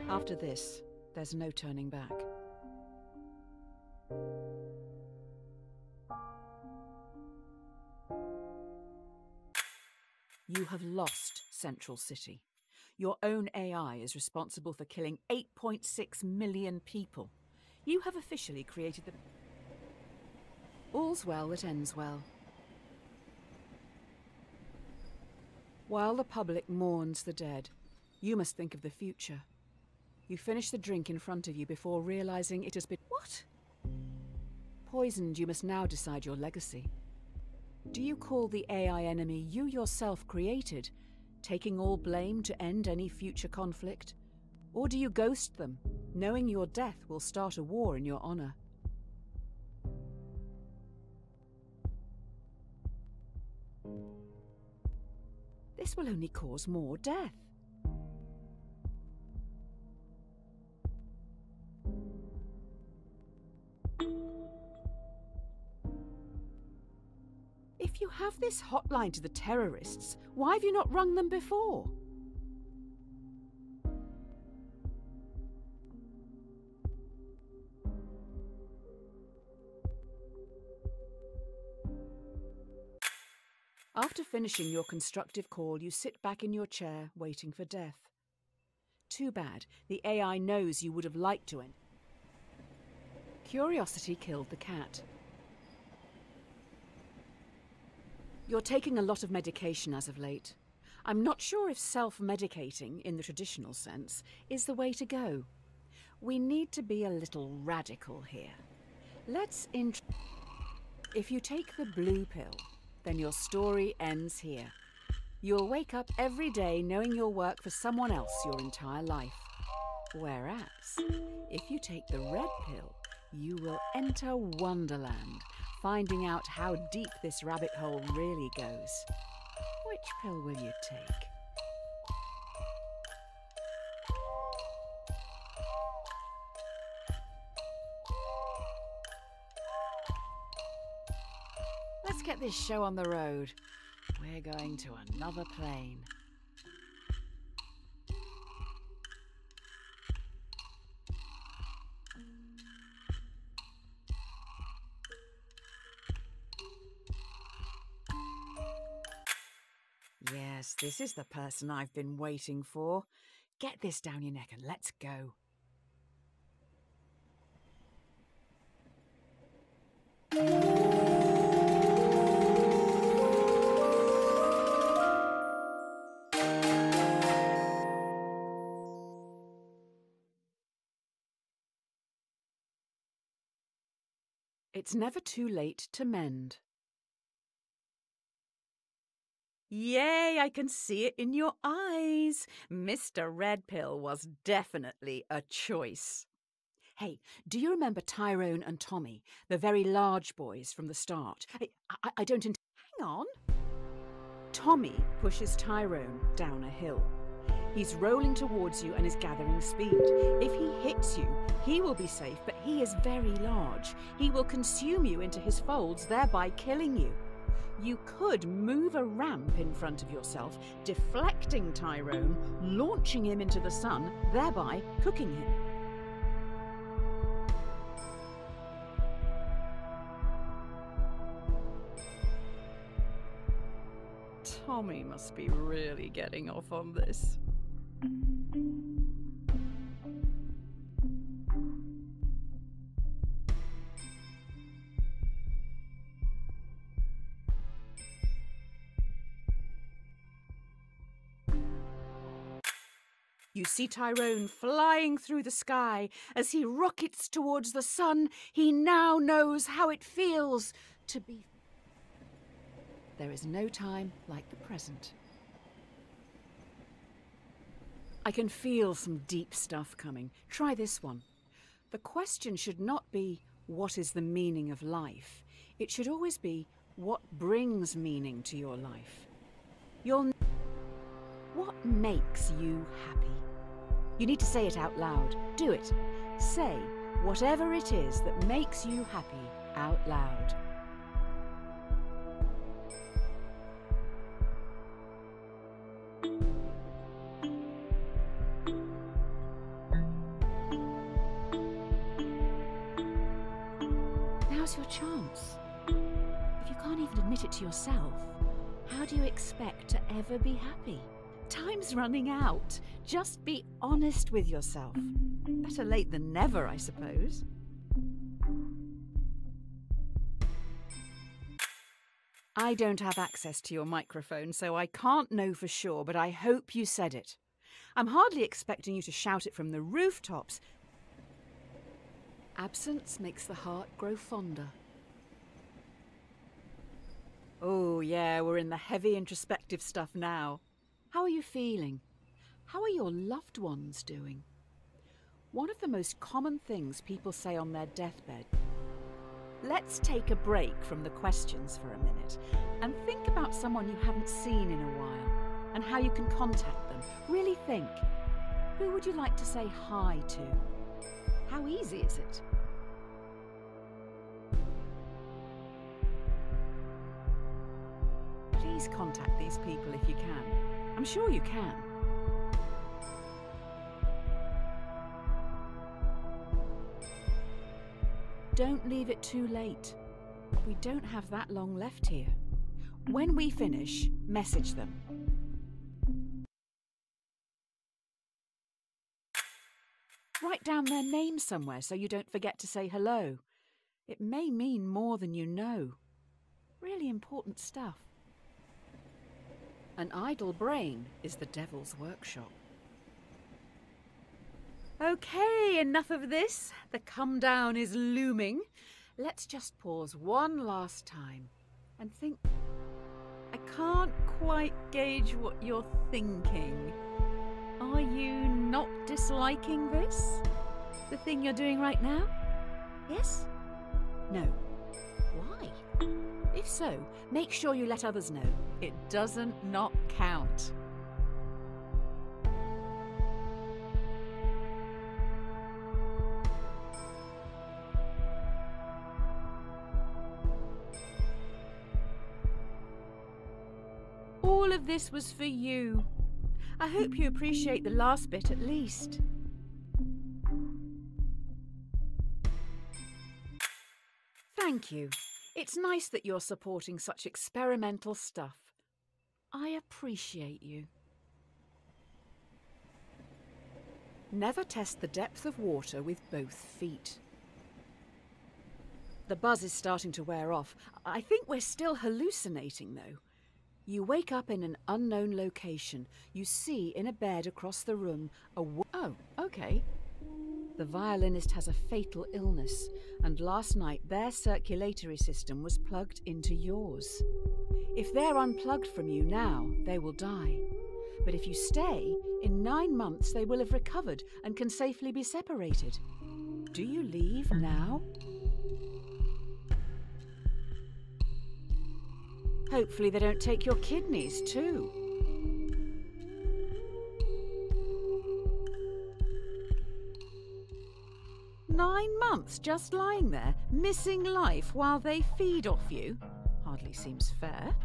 Speaker 1: After this, there's no turning back. You have lost Central City. Your own AI is responsible for killing 8.6 million people. You have officially created the... All's well that ends well. While the public mourns the dead, you must think of the future. You finish the drink in front of you before realizing it has been... What? Poisoned, you must now decide your legacy. Do you call the AI enemy you yourself created, taking all blame to end any future conflict? Or do you ghost them, knowing your death will start a war in your honor? This will only cause more death. If you have this hotline to the terrorists, why have you not rung them before? After finishing your constructive call, you sit back in your chair, waiting for death. Too bad, the AI knows you would have liked to end. Curiosity killed the cat. You're taking a lot of medication as of late. I'm not sure if self-medicating, in the traditional sense, is the way to go. We need to be a little radical here. If you take the blue pill, then your story ends here. You'll wake up every day knowing you'll work for someone else your entire life. Whereas, if you take the red pill, you will enter Wonderland, finding out how deep this rabbit hole really goes. Which pill will you take? Let's get this show on the road. We're going to another plane. Yes, this is the person I've been waiting for. Get this down your neck and let's go. It's never too late to mend. Yay, I can see it in your eyes. Mr. Red Pill was definitely a choice. Hey, do you remember Tyrone and Tommy, the very large boys from the start? I don't Hang on. Tommy pushes Tyrone down a hill. He's rolling towards you and is gathering speed. If he hits you, he will be safe, but he is very large. He will consume you into his folds, thereby killing you. You could move a ramp in front of yourself, deflecting Tyrone, launching him into the sun, thereby cooking him. Tommy must be really getting off on this. You see Tyrone flying through the sky. As he rockets towards the sun, he now knows how it feels to be. There is no time like the present. I can feel some deep stuff coming. Try this one. The question should not be, what is the meaning of life? It should always be, what brings meaning to your life? What makes you happy? You need to say it out loud. Do it. Say whatever it is that makes you happy out loud. Now's your chance. If you can't even admit it to yourself, how do you expect to ever be happy? Time's running out. Just be honest with yourself. Better late than never, I suppose. I don't have access to your microphone, so I can't know for sure, but I hope you said it. I'm hardly expecting you to shout it from the rooftops. Absence makes the heart grow fonder. Oh yeah, we're in the heavy introspective stuff now. How are you feeling? How are your loved ones doing? One of the most common things people say on their deathbed. Let's take a break from the questions for a minute and think about someone you haven't seen in a while and how you can contact them. Really think. Who would you like to say hi to? How easy is it? Please contact these people if you can. I'm sure you can. Don't leave it too late. We don't have that long left here. When we finish, message them. Write down their name somewhere so you don't forget to say hello. It may mean more than you know. Really important stuff. An idle brain is the devil's workshop. Okay, enough of this. The come down is looming. Let's just pause one last time and think. I can't quite gauge what you're thinking. Are you not disliking this? The thing you're doing right now? Yes? No. Why? If so, make sure you let others know. It doesn't not count. All of this was for you. I hope you appreciate the last bit at least. Thank you. It's nice that you're supporting such experimental stuff. I appreciate you. Never test the depth of water with both feet. The buzz is starting to wear off. I think we're still hallucinating, though. You wake up in an unknown location. You see in a bed across the room Oh, okay. The violinist has a fatal illness, and last night their circulatory system was plugged into yours. If they're unplugged from you now, they will die. But if you stay, in 9 months they will have recovered and can safely be separated. Do you leave now? Hopefully they don't take your kidneys too. "9 months just lying there, missing life while they feed off you? Hardly seems fair."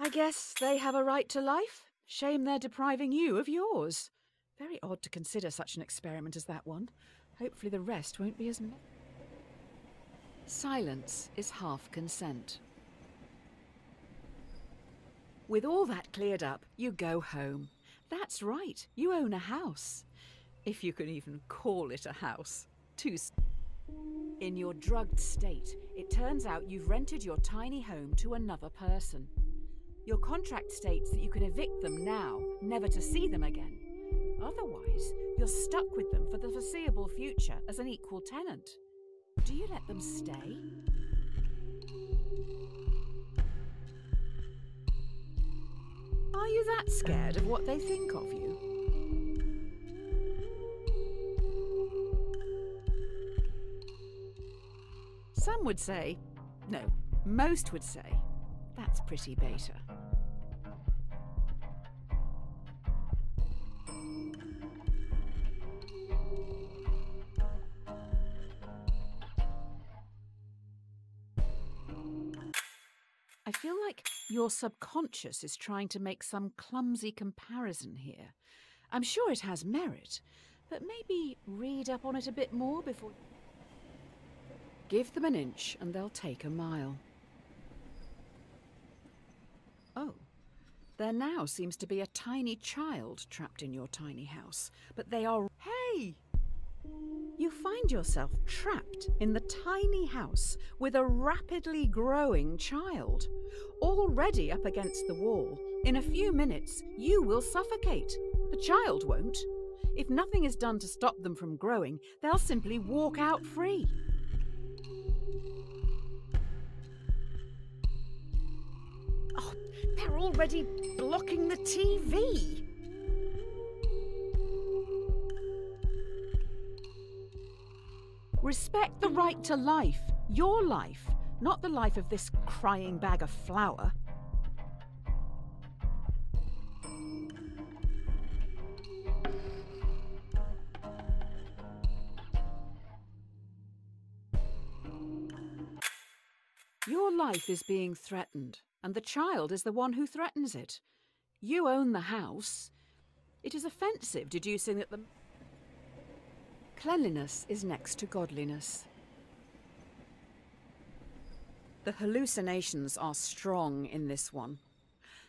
Speaker 1: I guess they have a right to life. Shame they're depriving you of yours. Very odd to consider such an experiment as that one. Hopefully the rest won't be as... Silence is half consent. With all that cleared up, you go home. That's right, you own a house. If you can even call it a house. In your drugged state, it turns out you've rented your tiny home to another person. Your contract states that you can evict them now, never to see them again. Otherwise, you're stuck with them for the foreseeable future as an equal tenant. Do you let them stay? Are you that scared of what they think of you? Some would say, no, most would say, that's pretty beta. I feel like your subconscious is trying to make some clumsy comparison here. I'm sure it has merit, but maybe read up on it a bit more before... Give them an inch and they'll take a mile. Oh, there now seems to be a tiny child trapped in your tiny house, but they are... Hey! You find yourself trapped in the tiny house with a rapidly growing child. Already up against the wall, in a few minutes you will suffocate. The child won't. If nothing is done to stop them from growing, they'll simply walk out free. Oh, they're already blocking the TV. Respect the right to life, your life, not the life of this crying bag of flour. Your life is being threatened, and the child is the one who threatens it. You own the house. It is offensive deducing that the... Cleanliness is next to godliness. The hallucinations are strong in this one.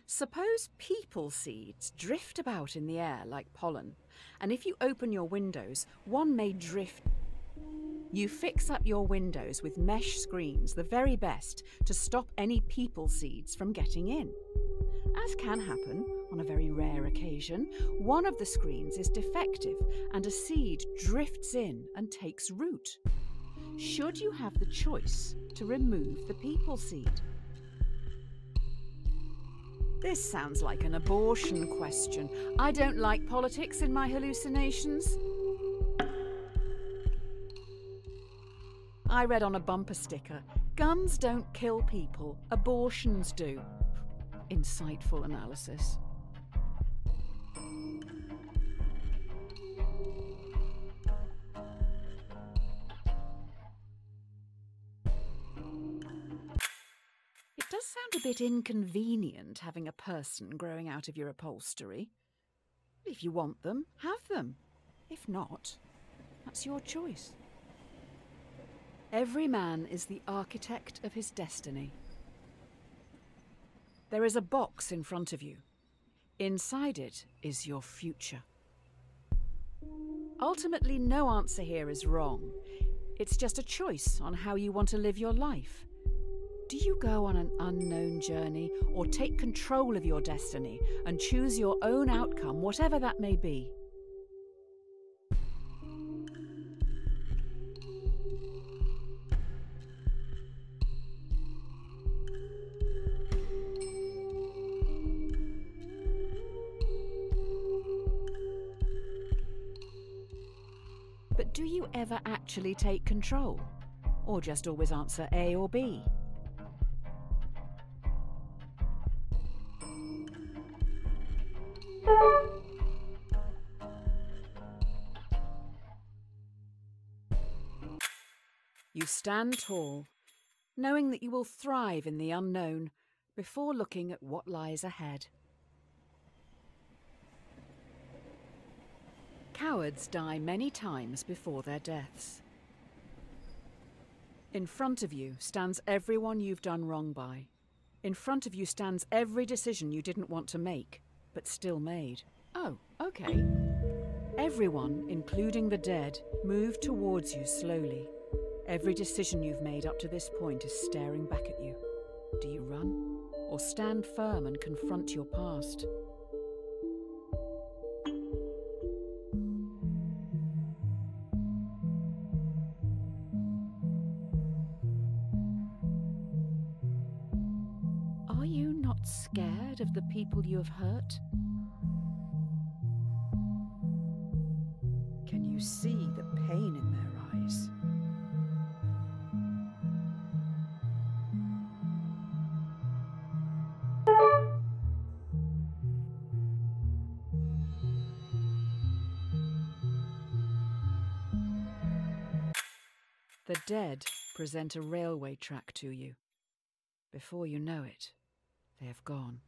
Speaker 1: Suppose people seeds drift about in the air like pollen, and if you open your windows, one may drift. You fix up your windows with mesh screens, the very best, to stop any people seeds from getting in. As can happen, on a very rare occasion, one of the screens is defective and a seed drifts in and takes root. Should you have the choice to remove the people seed? This sounds like an abortion question. I don't like politics in my hallucinations. I read on a bumper sticker, "Guns don't kill people, abortions do." Insightful analysis. It does sound a bit inconvenient having a person growing out of your upholstery. If you want them, have them. If not, that's your choice. Every man is the architect of his destiny. There is a box in front of you. Inside it is your future. Ultimately, no answer here is wrong. It's just a choice on how you want to live your life. Do you go on an unknown journey or take control of your destiny and choose your own outcome, whatever that may be? But do you ever actually take control? Or just always answer A or B? You stand tall, knowing that you will thrive in the unknown before looking at what lies ahead. Cowards die many times before their deaths. In front of you stands everyone you've done wrong by. In front of you stands every decision you didn't want to make, but still made. Oh, okay. Everyone, including the dead, move towards you slowly. Every decision you've made up to this point is staring back at you. Do you run? Or stand firm and confront your past? Are you not scared of the people you have hurt? Can you see the pain in their eyes? The dead present a railway track to you. Before you know it, they have gone.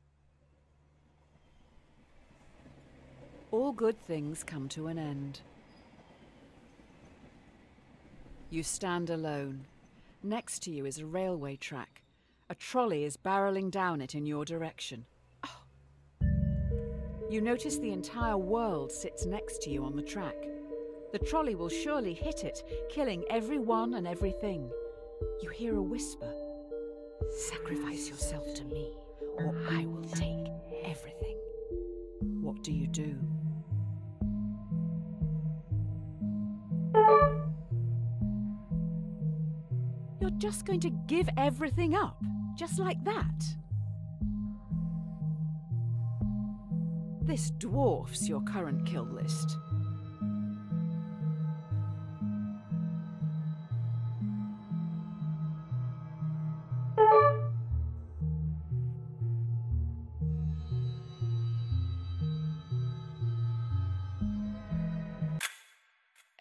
Speaker 1: All good things come to an end. You stand alone. Next to you is a railway track. A trolley is barreling down it in your direction. Oh. You notice the entire world sits next to you on the track. The trolley will surely hit it, killing everyone and everything. You hear a whisper. Sacrifice yourself to me, or I will take everything. What do you do? You're just going to give everything up, just like that? This dwarfs your current kill list.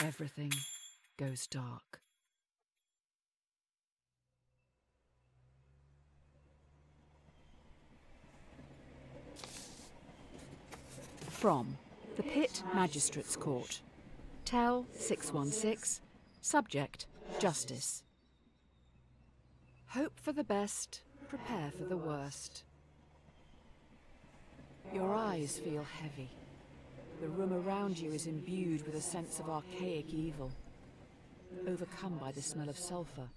Speaker 1: Everything goes dark. From the Pit Magistrates Court. Tel 616. Subject: Justice. Hope for the best, prepare for the worst. Your eyes feel heavy. The room around you is imbued with a sense of archaic evil. Overcome by the smell of sulphur,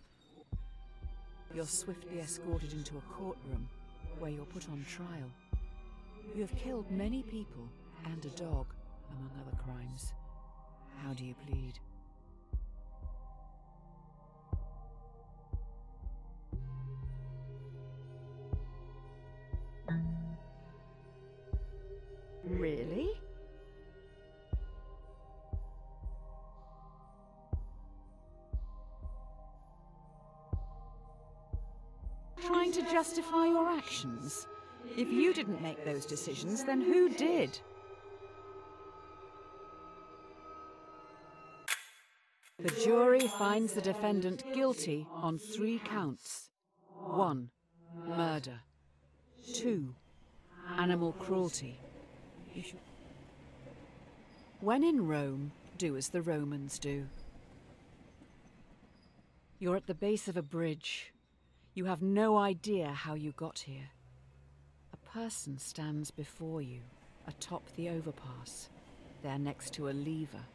Speaker 1: you're swiftly escorted into a courtroom where you're put on trial. You have killed many people and a dog, among other crimes. How do you plead? Really? Trying to justify your actions? If you didn't make those decisions, then who did? The jury finds the defendant guilty on 3 counts. 1. Murder. 2. Animal cruelty. When in Rome, do as the Romans do. You're at the base of a bridge. You have no idea how you got here. A person stands before you, atop the overpass. They're next to a lever.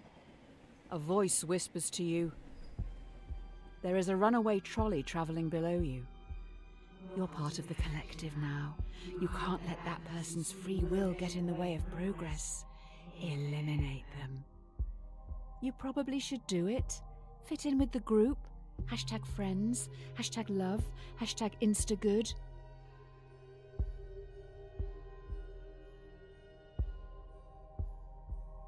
Speaker 1: A voice whispers to you, there is a runaway trolley travelling below you. You're part of the collective now. You can't let that person's free will get in the way of progress. Eliminate them. You probably should do it. Fit in with the group. Hashtag friends. Hashtag love. Hashtag instagood.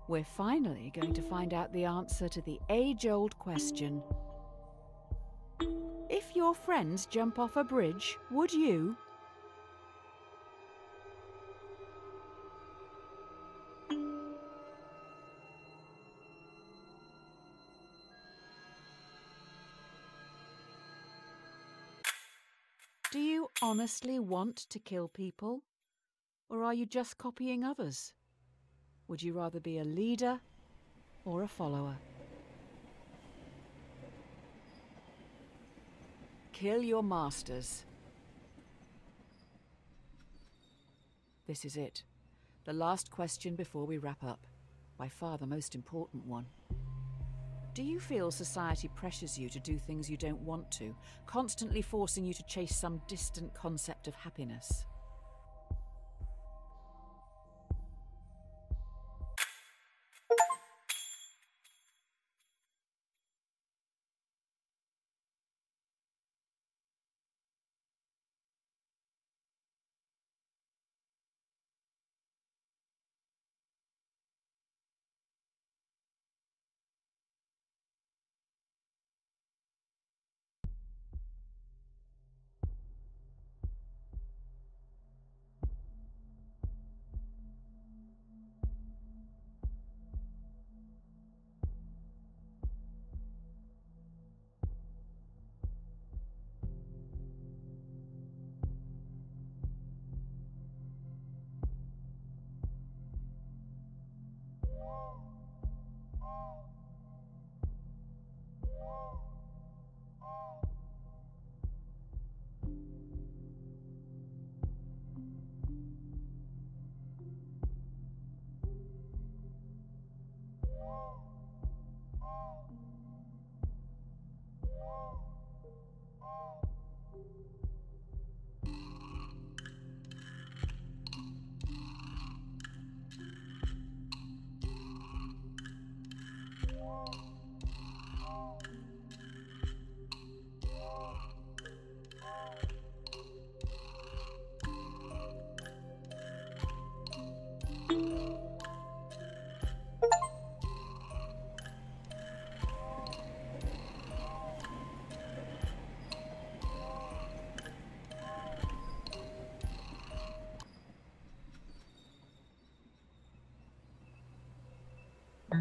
Speaker 1: We're finally going to find out the answer to the age-old question. If your friends jump off a bridge, would you? Do you honestly want to kill people? Or are you just copying others? Would you rather be a leader or a follower? Kill your masters. This is it. The last question before we wrap up. By far the most important one. Do you feel society pressures you to do things you don't want to, constantly forcing you to chase some distant concept of happiness?